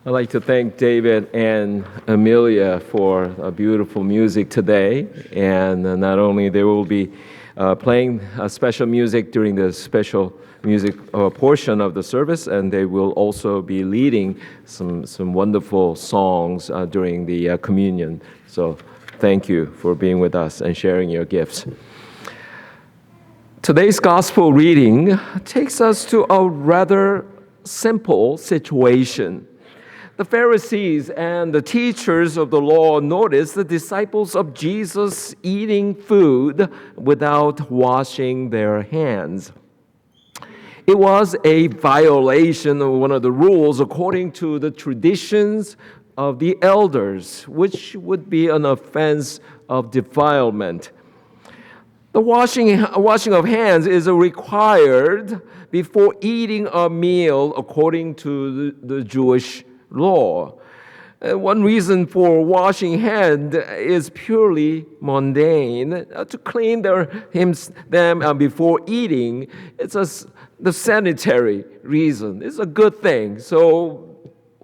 I'd like to thank David and Amelia for beautiful music today. And not only they will be playing special music during the special music portion of the service, and they will also be leading some wonderful songs during the communion. So thank you for being with us and sharing your gifts. Today's gospel reading takes us to a rather simple situation. The Pharisees and the teachers of the law noticed the disciples of Jesus eating food without washing their hands. It was a violation of one of the rules according to the traditions of the elders, which would be an offense of defilement. The washing of hands is required before eating a meal according to the Jewish law. One reason for washing hands is purely mundane, to clean them before eating. It's the sanitary reason. It's a good thing. So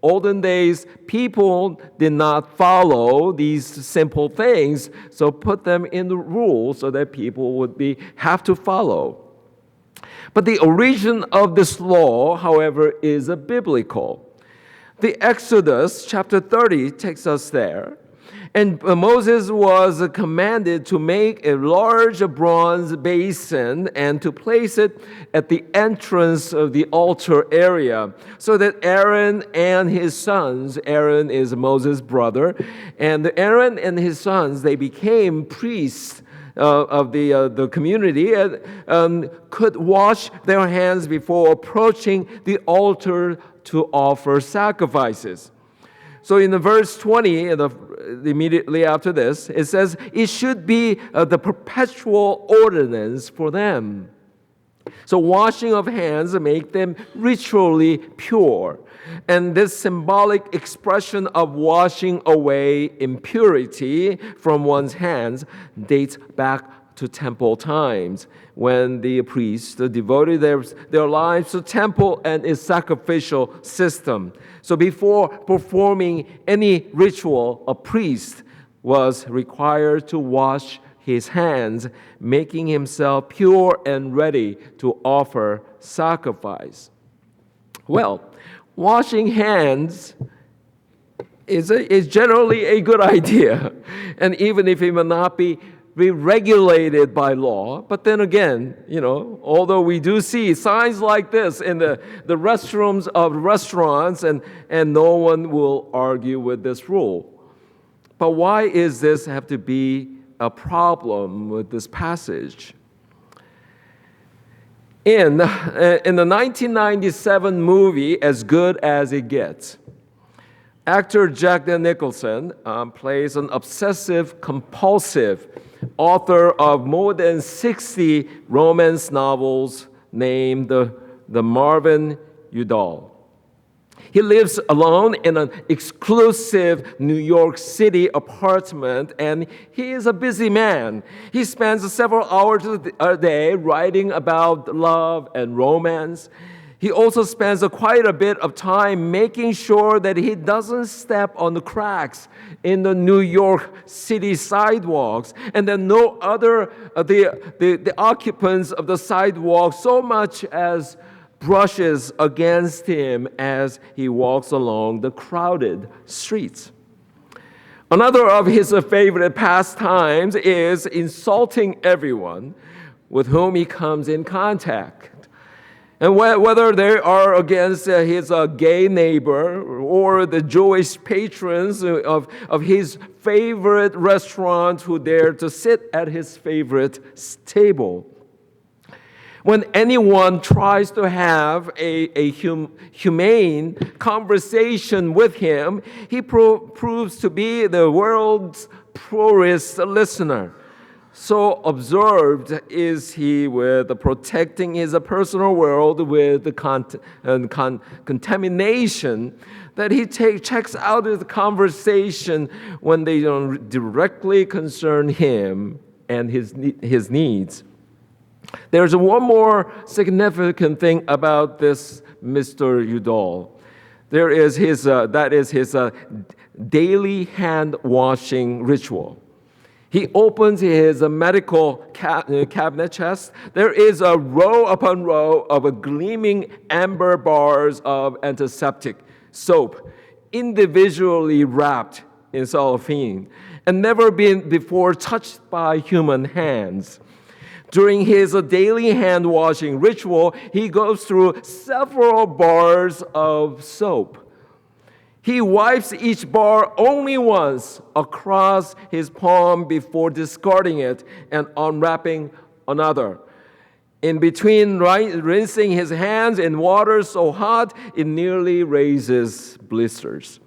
olden days, people did not follow these simple things, so put them in the rules so that people would have to follow. But the origin of this law, however, is biblical. The Exodus chapter 30 takes us there. And Moses was commanded to make a large bronze basin and to place it at the entrance of the altar area so that Aaron and his sons, Aaron is Moses' brother, and Aaron and his sons, they became priests of the community and could wash their hands before approaching the altar to offer sacrifices. So in the verse 20, immediately after this, it says, it should be the perpetual ordinance for them. So washing of hands make them ritually pure. And this symbolic expression of washing away impurity from one's hands dates back to temple times, when the priests devoted their lives to temple and its sacrificial system. So before performing any ritual, a priest was required to wash his hands, making himself pure and ready to offer sacrifice. Well, washing hands is generally a good idea, and even if it may not be regulated by law. But then again, although we do see signs like this in the restrooms of restaurants, and no one will argue with this rule. But why is this have to be a problem with this passage? In the 1997 movie, As Good as It Gets, actor Jack Nicholson plays an obsessive-compulsive author of more than 60 romance novels named the Marvin Udall. He lives alone in an exclusive New York City apartment, and he is a busy man. He spends several hours a day writing about love and romance. He also spends quite a bit of time making sure that he doesn't step on the cracks in the New York City sidewalks, and that no other the occupants of the sidewalk so much as brushes against him as he walks along the crowded streets. Another of his favorite pastimes is insulting everyone with whom he comes in contact. And whether they are against his gay neighbor or the Jewish patrons of his favorite restaurant who dare to sit at his favorite table. When anyone tries to have a humane conversation with him, he proves to be the world's poorest listener. So absorbed is he with protecting his personal world with the contamination that he checks out of the conversation when they don't directly concern him and his needs. There's one more significant thing about this Mr. Udall. That is his daily hand washing ritual. He opens his medical cabinet chest. There is a row upon row of gleaming amber bars of antiseptic soap, individually wrapped in cellophane, and never been before touched by human hands. During his daily hand washing ritual, he goes through several bars of soap. He wipes each bar only once across his palm before discarding it and unwrapping another. In between rinsing his hands in water so hot it nearly raises blisters.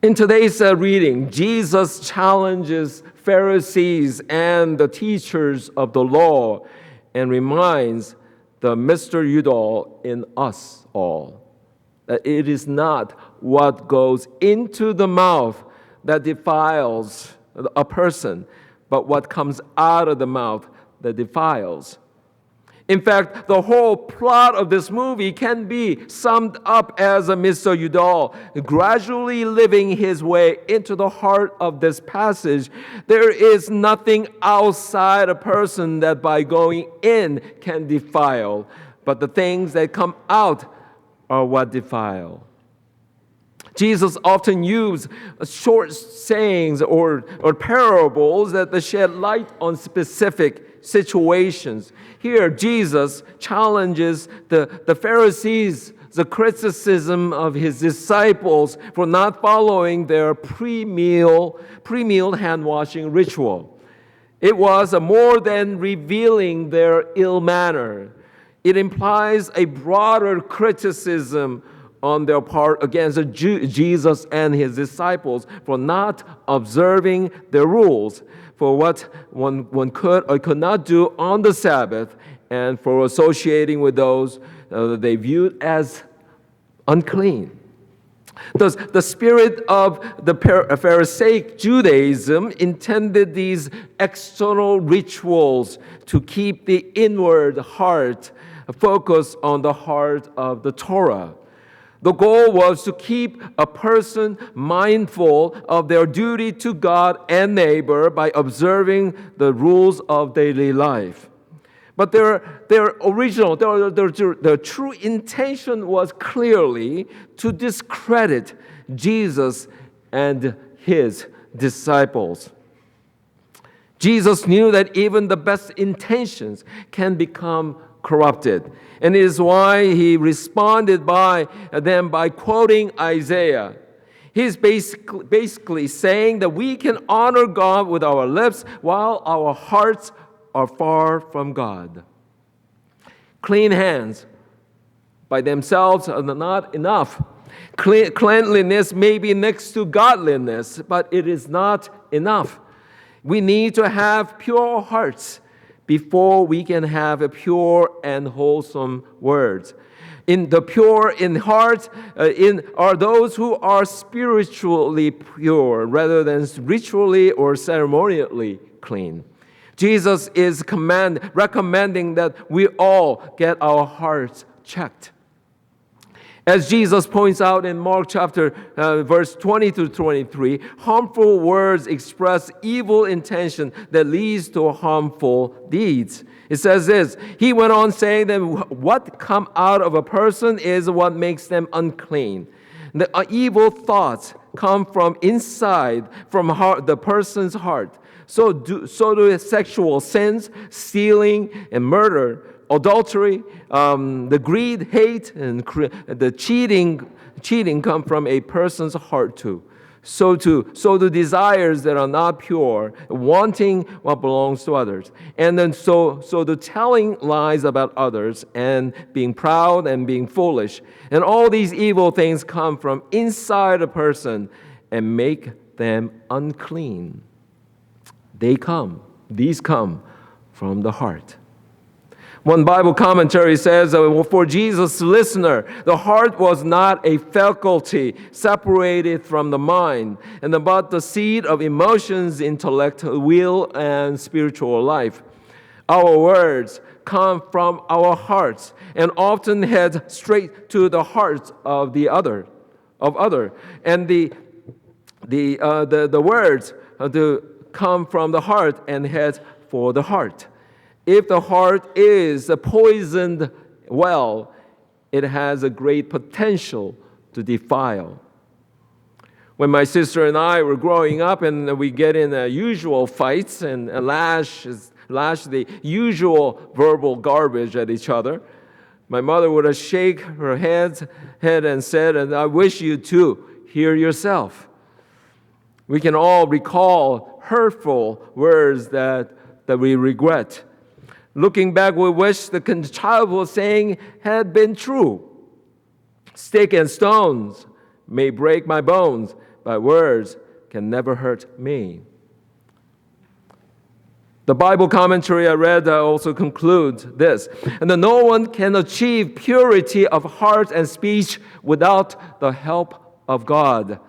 In today's reading, Jesus challenges Pharisees and the teachers of the law and reminds the Mr. Udall in us all that it is not what goes into the mouth that defiles a person, but what comes out of the mouth that defiles. In fact, the whole plot of this movie can be summed up as a Mr. Udall gradually living his way into the heart of this passage. There is nothing outside a person that by going in can defile, but the things that come out are what defile. Jesus often used short sayings or parables that shed light on specific situations. Here, Jesus challenges the Pharisees, the criticism of his disciples for not following their pre-meal hand-washing ritual. It was more than revealing their ill manner. It implies a broader criticism on their part against Jesus and his disciples for not observing their rules, for what one could or could not do on the Sabbath, and for associating with those they viewed as unclean. Thus, the spirit of the Pharisaic Judaism intended these external rituals to keep the inward heart focused on the heart of the Torah. The goal was to keep a person mindful of their duty to God and neighbor by observing the rules of daily life. But their true intention was clearly to discredit Jesus and his disciples. Jesus knew that even the best intentions can become corrupted. And it is why he responded by quoting Isaiah. He's basically saying that we can honor God with our lips while our hearts are far from God. Clean hands by themselves are not enough. Cleanliness may be next to godliness, but it is not enough. We need to have pure hearts before we can have a pure and wholesome words. In the pure in heart are those who are spiritually pure rather than ritually or ceremonially clean. Jesus is recommending that we all get our hearts checked. As Jesus points out in Mark chapter verse 20 to 23, harmful words express evil intention that leads to harmful deeds. It says this, he went on saying that what comes out of a person is what makes them unclean. The evil thoughts come from inside, from the person's heart. So do sexual sins, stealing, and murder, adultery, the greed, hate, and the cheating come from a person's heart too. So the desires that are not pure, wanting what belongs to others, and then so the telling lies about others and being proud and being foolish, and all these evil things come from inside a person and make them unclean. These come from the heart. One Bible commentary says, for Jesus' listener, the heart was not a faculty separated from the mind, but the seat of emotions, intellect, will, and spiritual life. Our words come from our hearts and often head straight to the hearts of the other. And the words to come from the heart and head for the heart. If the heart is a poisoned well, it has a great potential to defile. When my sister and I were growing up and we get in usual fights and lash the usual verbal garbage at each other, my mother would shake her head and said, "And I wish you to hear yourself." We can all recall hurtful words that we regret. Looking back, we wish the childhood saying had been true. Stick and stones may break my bones, but words can never hurt me. The Bible commentary I read also concludes this, and that no one can achieve purity of heart and speech without the help of God.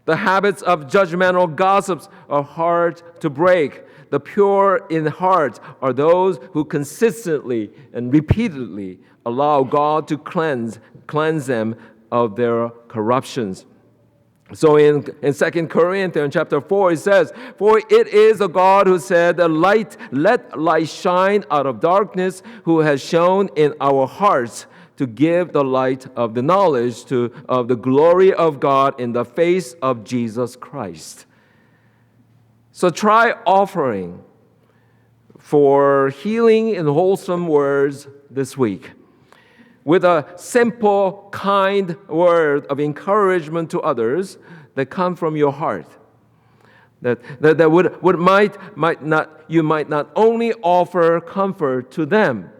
The habits of judgmental gossips are hard to break. The pure in heart are those who consistently and repeatedly allow God to cleanse them of their corruptions. So in 2 Corinthians chapter 4, it says, "For it is a God who said, let light shine out of darkness, who has shone in our hearts to give the light of the knowledge of the glory of God in the face of Jesus Christ." So try offering for healing and wholesome words this week, with a simple, kind word of encouragement to others that come from your heart. You might not only offer comfort to them,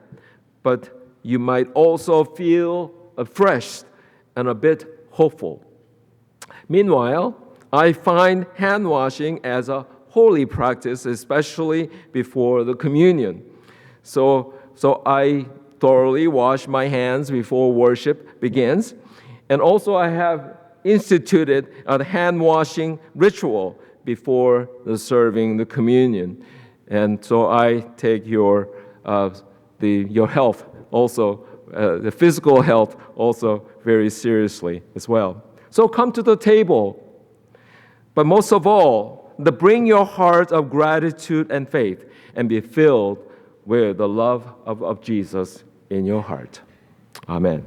but you might also feel refreshed and a bit hopeful. Meanwhile, I find hand washing as a holy practice, especially before the communion. So I thoroughly wash my hands before worship begins. And also I have instituted a hand washing ritual before serving the communion. And so I take your health also, the physical health also very seriously as well. So come to the table. But most of all, bring your heart of gratitude and faith and be filled with the love of Jesus in your heart. Amen.